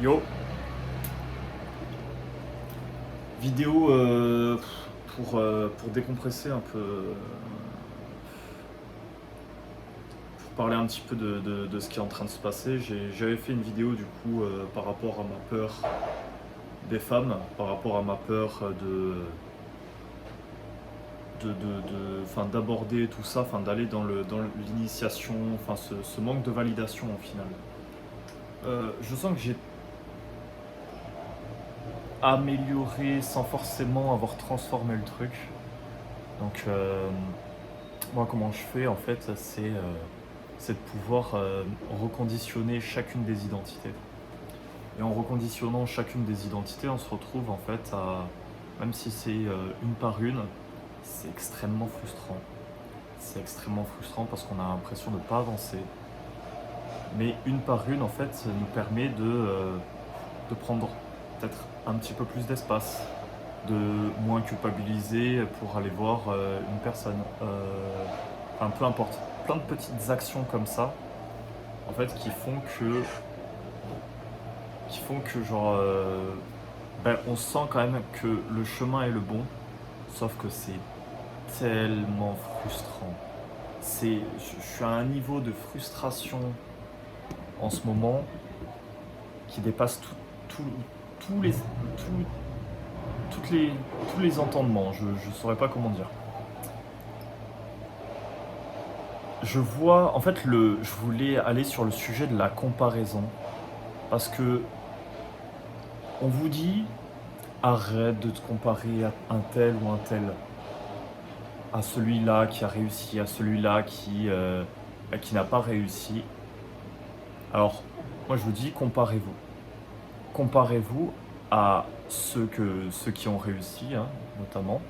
Yo, vidéo pour décompresser un peu, pour parler un petit peu de ce qui est en train de se passer. J'avais fait une vidéo du coup par rapport à ma peur des femmes, par rapport à ma peur enfin, d'aborder tout ça, enfin, d'aller dans l'initiation, enfin, ce manque de validation au final. Je sens que j'ai amélioré sans forcément avoir transformé le truc. Donc, moi, comment je fais en fait, c'est de pouvoir reconditionner chacune des identités. Et en reconditionnant chacune des identités, on se retrouve en fait à, même si c'est une par une, c'est extrêmement frustrant. C'est extrêmement frustrant parce qu'on a l'impression de ne pas avancer. Mais une par une, en fait, ça nous permet de prendre peut-être un petit peu plus d'espace, de moins culpabiliser pour aller voir une personne. Enfin, peu importe. Plein de petites actions comme ça, en fait, qui font que genre, on sent quand même que le chemin est le bon, sauf que c'est tellement frustrant. Je suis à un niveau de frustration en ce moment qui dépasse tout, tous les, tout- toutes les, tous les entendements. Je ne saurais pas comment dire. Je vois, en fait, je voulais aller sur le sujet de la comparaison parce que on vous dit arrête de te comparer à un tel ou un tel, à celui-là qui a réussi, à celui-là qui n'a pas réussi. Alors, moi je vous dis, comparez-vous. Comparez-vous à ceux qui ont réussi, hein, notamment,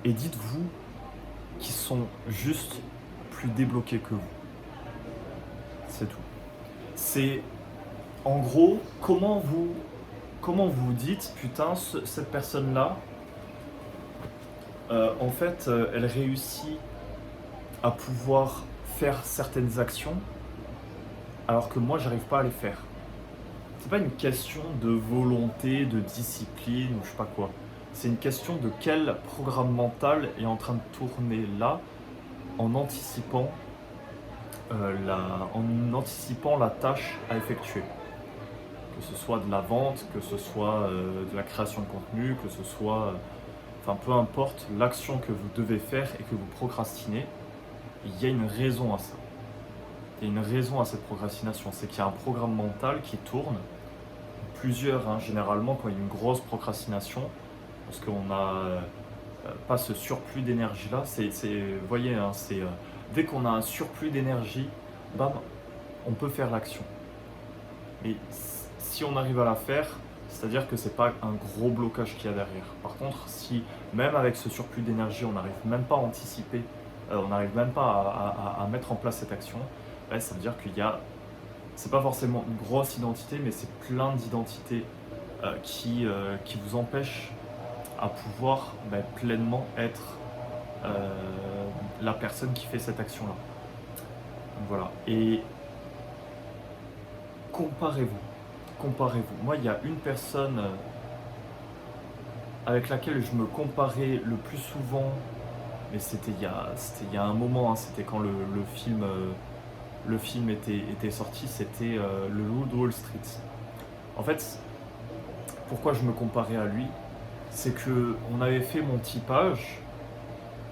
et dites-vous qu'ils sont juste plus débloqués que vous. C'est tout. C'est, en gros, comment vous dites, putain, cette personne-là, en fait, elle réussit à pouvoir faire certaines actions alors que moi j'arrive pas à les faire. C'est pas une question de volonté, de discipline ou je sais pas quoi. C'est une question de quel programme mental est en train de tourner là en anticipant, la tâche à effectuer. Que ce soit de la vente, que ce soit de la création de contenu, que ce soit, enfin peu importe l'action que vous devez faire et que vous procrastinez, il y a une raison à ça. Il y a une raison à cette procrastination, c'est qu'il y a un programme mental qui tourne, plusieurs, hein, généralement quand il y a une grosse procrastination, parce qu'on n'a pas ce surplus d'énergie là, vous voyez, hein, dès qu'on a un surplus d'énergie, bam, on peut faire l'action. Mais si on arrive à la faire, c'est-à-dire que c'est pas un gros blocage qu'il y a derrière. Par contre, si même avec ce surplus d'énergie, on n'arrive même pas à anticiper, on n'arrive même pas à mettre en place cette action, ben, ça veut dire c'est pas forcément une grosse identité, mais c'est plein d'identités qui vous empêchent à pouvoir pleinement être la personne qui fait cette action-là. Donc voilà. Et comparez-vous. Comparez-vous. Moi, il y a une personne avec laquelle je me comparais le plus souvent, mais c'était il y a un moment, hein, c'était quand le film était sorti, c'était le Loup de Wall Street. En fait, pourquoi je me comparais à lui, c'est que on avait fait mon typage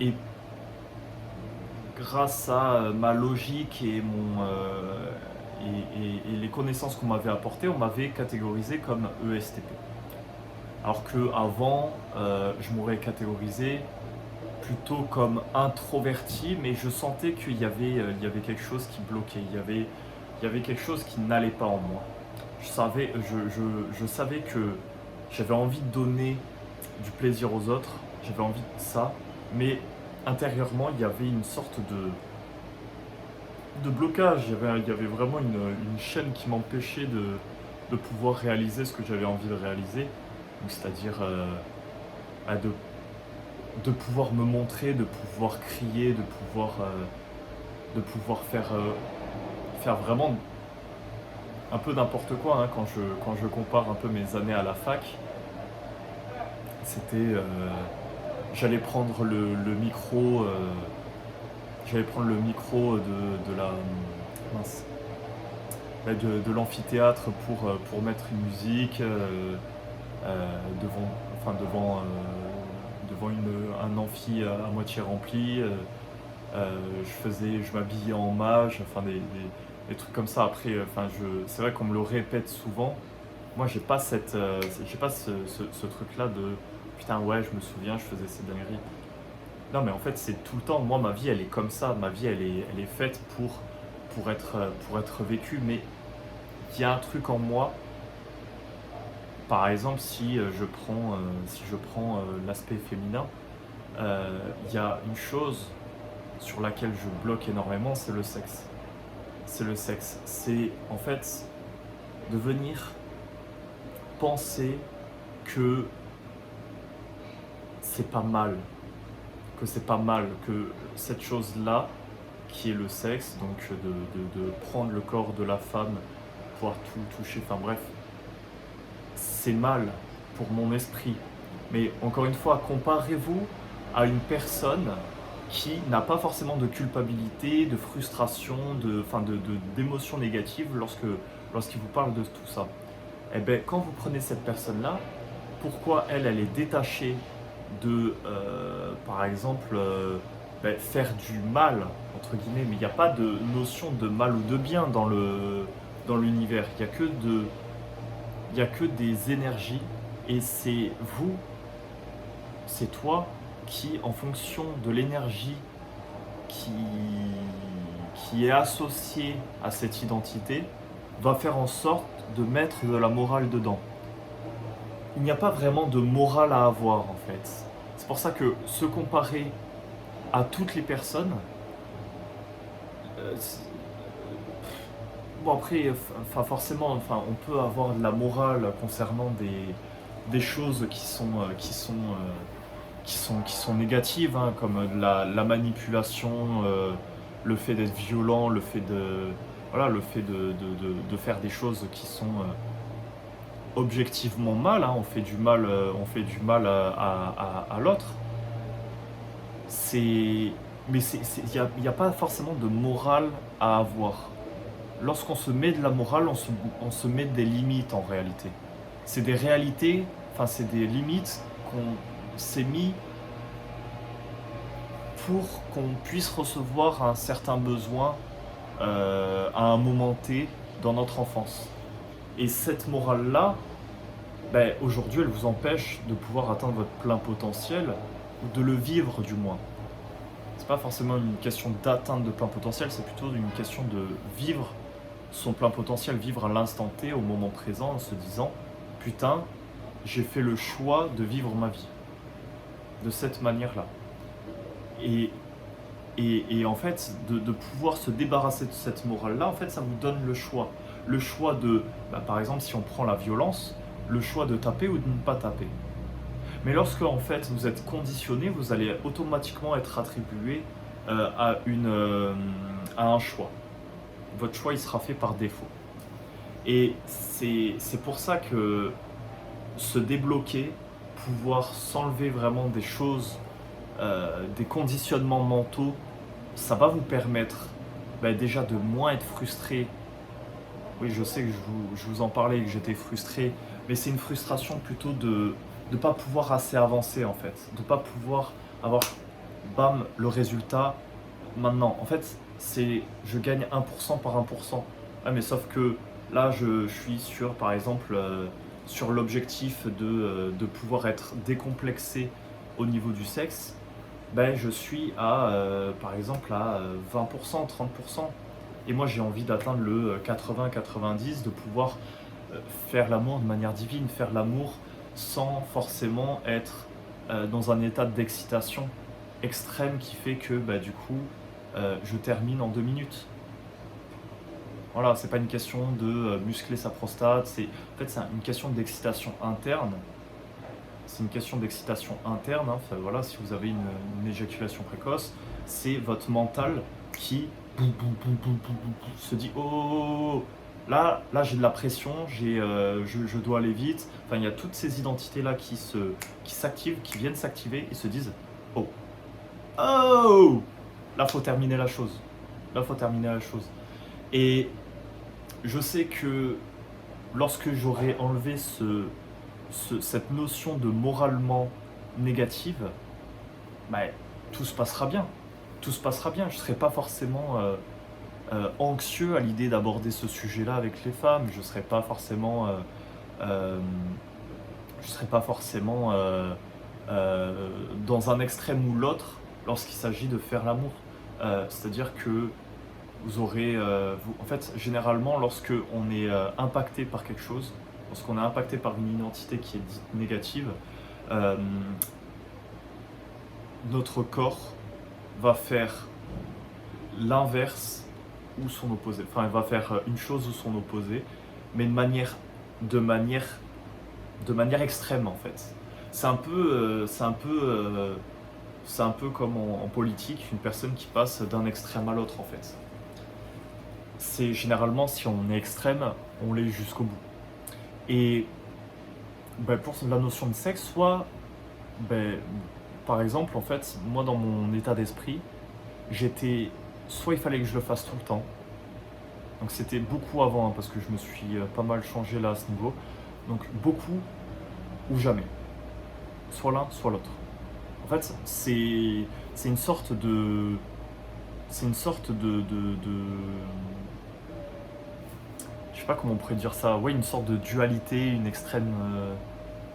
et grâce à ma logique et et les connaissances qu'on m'avait apportées, on m'avait catégorisé comme ESTP. Alors qu'avant, je m'aurais catégorisé plutôt comme introverti, mais je sentais il y avait quelque chose qui bloquait, il y avait quelque chose qui n'allait pas en moi. Je savais que j'avais envie de donner du plaisir aux autres, j'avais envie de ça, mais intérieurement, il y avait une sorte de blocage, il y avait vraiment une chaîne qui m'empêchait de pouvoir réaliser ce que j'avais envie de réaliser, c'est-à-dire de pouvoir me montrer, de pouvoir crier, de pouvoir faire vraiment un peu n'importe quoi, hein, quand je compare un peu mes années à la fac. C'était, j'allais prendre le micro, de la mince, de l'amphithéâtre pour mettre une musique devant, enfin devant un amphi à moitié rempli. Je m'habillais en mage, enfin des trucs comme ça. Après, c'est vrai qu'on me le répète souvent. Moi, j'ai pas ce truc-là de putain, ouais, je me souviens, je faisais ces dingueries. Non, mais en fait, c'est tout le temps. Moi, ma vie, elle est comme ça. Ma vie, elle est faite pour être vécue. Mais il y a un truc en moi. Par exemple, si je prends l'aspect féminin, il y a une chose sur laquelle je bloque énormément, c'est le sexe. C'est le sexe. C'est en fait de venir penser que c'est pas mal, que cette chose-là, qui est le sexe, donc de prendre le corps de la femme, pouvoir tout toucher, enfin bref, c'est mal pour mon esprit. Mais encore une fois, comparez-vous à une personne qui n'a pas forcément de culpabilité, de frustration, d'émotions négatives lorsqu'il vous parle de tout ça. Eh bien, quand vous prenez cette personne-là, pourquoi elle est détachée de, par exemple, faire du mal, entre guillemets, mais il n'y a pas de notion de mal ou de bien dans l'univers. Il n'y a que des énergies, et c'est vous, c'est toi qui, en fonction de l'énergie qui, qui est associée à cette identité, va faire en sorte de mettre de la morale dedans. Il n'y a pas vraiment de morale à avoir en fait. C'est pour ça que se comparer à toutes les personnes, euh, bon après, forcément, on peut avoir de la morale concernant des choses qui sont négatives, hein, comme la manipulation, le fait d'être violent, le fait de faire des choses qui sont objectivement mal, hein, on fait du mal à l'autre. C'est, mais il y a pas forcément de morale à avoir. Lorsqu'on se met de la morale, on se met des limites en réalité. C'est des réalités, c'est des limites qu'on s'est mis pour qu'on puisse recevoir un certain besoin à un moment T dans notre enfance. Et cette morale-là, aujourd'hui, elle vous empêche de pouvoir atteindre votre plein potentiel, ou de le vivre du moins. C'est pas forcément une question d'atteinte de plein potentiel, c'est plutôt une question de vivre son plein potentiel, vivre à l'instant T, au moment présent, en se disant putain, j'ai fait le choix de vivre ma vie de cette manière-là. Et, et en fait, de pouvoir se débarrasser de cette morale-là, en fait, ça vous donne le choix. Le choix de, par exemple, si on prend la violence, le choix de taper ou de ne pas taper. Mais lorsque en fait vous êtes conditionné, vous allez automatiquement être attribué à un choix. Votre choix il sera fait par défaut. Et c'est pour ça que se débloquer, pouvoir s'enlever vraiment des choses, des conditionnements mentaux, ça va vous permettre déjà de moins être frustré. Oui, je sais que je vous en parlais et que j'étais frustré, mais c'est une frustration plutôt de ne pas pouvoir assez avancer en fait, de ne pas pouvoir avoir, bam, le résultat maintenant. En fait, je gagne 1% par 1%. Ah, mais sauf que là, je suis sur, par exemple, sur l'objectif de pouvoir être décomplexé au niveau du sexe. Je suis par exemple, à 20%, 30%. Et moi, j'ai envie d'atteindre le 80-90, de pouvoir faire l'amour de manière divine, faire l'amour sans forcément être dans un état d'excitation extrême qui fait que du coup je termine en 2 minutes. Voilà, c'est pas une question de muscler sa prostate, c'est une question d'excitation interne. C'est une question d'excitation interne, hein. Voilà, si vous avez une éjaculation précoce, c'est votre mental qui se dit oh, Là j'ai de la pression, je dois aller vite. Enfin, il y a toutes ces identités-là qui s'activent, qui viennent s'activer et se disent oh, oh, là faut terminer la chose. Là faut terminer la chose. Et je sais que lorsque j'aurai enlevé cette notion de moralement négative, bah, tout se passera bien. Tout se passera bien. Je ne serai pas forcément anxieux à l'idée d'aborder ce sujet-là avec les femmes. Je ne serai pas forcément, dans un extrême ou l'autre lorsqu'il s'agit de faire l'amour. C'est-à-dire que vous aurez, en fait, généralement, lorsque on est impacté par quelque chose, lorsqu'on est impacté par une identité qui est dite négative, euh, notre corps va faire l'inverse ou son opposé. Enfin, il va faire une chose ou son opposé, mais de manière, de manière extrême en fait. C'est un peu comme en politique, une personne qui passe d'un extrême à l'autre en fait. C'est généralement si on est extrême, on l'est jusqu'au bout. Et ben, pour la notion de sexe, soit, ben, par exemple, en fait, moi dans mon état d'esprit, j'étais, soit il fallait que je le fasse tout le temps, donc c'était beaucoup avant, hein, parce que je me suis pas mal changé là à ce niveau, donc beaucoup ou jamais, soit l'un, soit l'autre. En fait, c'est une sorte de, c'est une sorte de je sais pas comment on pourrait dire ça, ouais, une sorte de dualité, une extrême,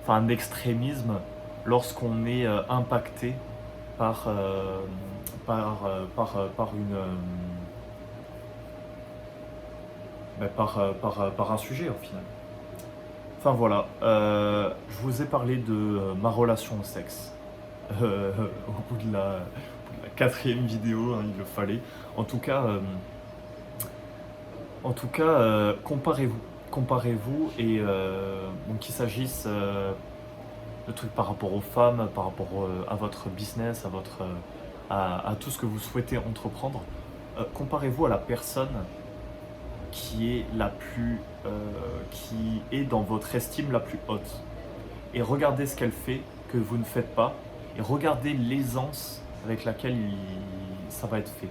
enfin un extrémisme lorsqu'on est impacté par, par une, par un sujet au final. Enfin voilà, je vous ai parlé de ma relation au sexe. Au bout de la quatrième vidéo, hein, il le fallait. En tout cas, comparez-vous. Comparez-vous et donc qu'il s'agisse de trucs par rapport aux femmes, par rapport à votre business, à tout ce que vous souhaitez entreprendre. Comparez-vous à la personne qui est qui est dans votre estime la plus haute. Et regardez ce qu'elle fait que vous ne faites pas. Et regardez l'aisance avec laquelle ça va être fait.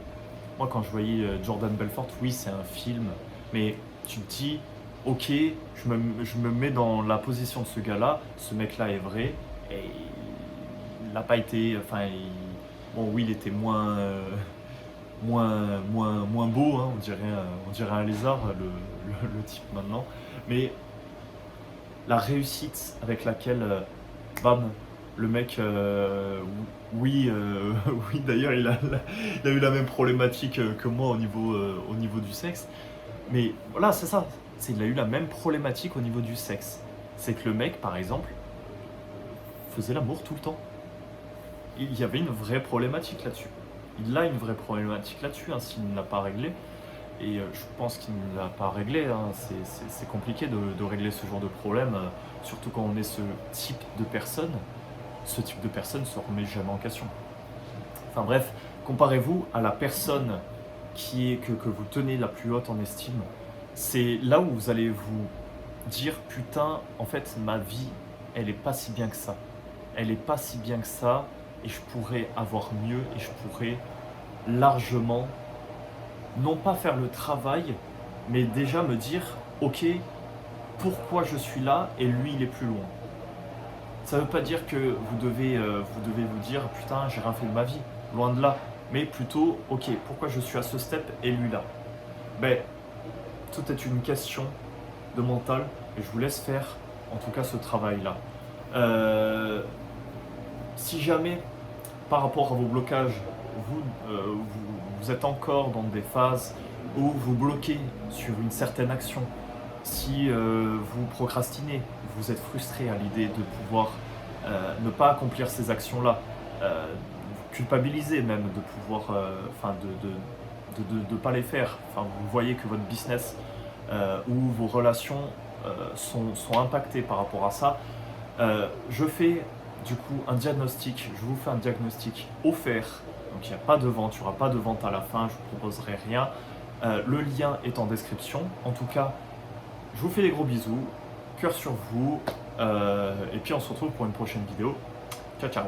Moi, quand je voyais Jordan Belfort, oui, c'est un film, mais tu te dis, ok, je me mets dans la position de ce gars-là, ce mec-là est vrai, et il n'a pas été, enfin, bon, oui, il était moins beau, hein, on dirait un lézard, le type maintenant, mais la réussite avec laquelle, bam, le mec, oui, oui d'ailleurs il a eu la même problématique que moi au niveau du sexe, mais voilà c'est ça, il a eu la même problématique au niveau du sexe. C'est que le mec par exemple faisait l'amour tout le temps. Il y avait une vraie problématique là-dessus. Il a une vraie problématique là-dessus, hein, s'il ne l'a pas réglé. Et je pense qu'il ne l'a pas réglé, hein. C'est compliqué de régler ce genre de problème, surtout quand on est ce type de personne. Ce type de personne ne se remet jamais en question. Enfin bref, comparez-vous à la personne que vous tenez la plus haute en estime. C'est là où vous allez vous dire putain, en fait ma vie, elle est pas si bien que ça. Elle est pas si bien que ça et je pourrais avoir mieux et je pourrais largement non pas faire le travail, mais déjà me dire ok, pourquoi je suis là et lui il est plus loin. Ça ne veut pas dire que vous devez vous dire putain j'ai rien fait de ma vie, loin de là, mais plutôt ok pourquoi je suis à ce step et lui là. Ben tout est une question de mental et je vous laisse faire en tout cas ce travail là. Si jamais par rapport à vos blocages vous êtes encore dans des phases où vous bloquez sur une certaine action, si vous procrastinez, vous êtes frustré à l'idée de pouvoir ne pas accomplir ces actions-là, vous culpabilisez même de pouvoir, enfin de pas les faire. Enfin, vous voyez que votre business ou vos relations sont impactées par rapport à ça. Je fais du coup un diagnostic, je vous fais un diagnostic offert, donc il n'y a pas de vente à la fin, je ne vous proposerai rien. Le lien est en description. En tout cas, Je vous fais des gros bisous, cœur sur vous, et puis on se retrouve pour une prochaine vidéo. Ciao ciao.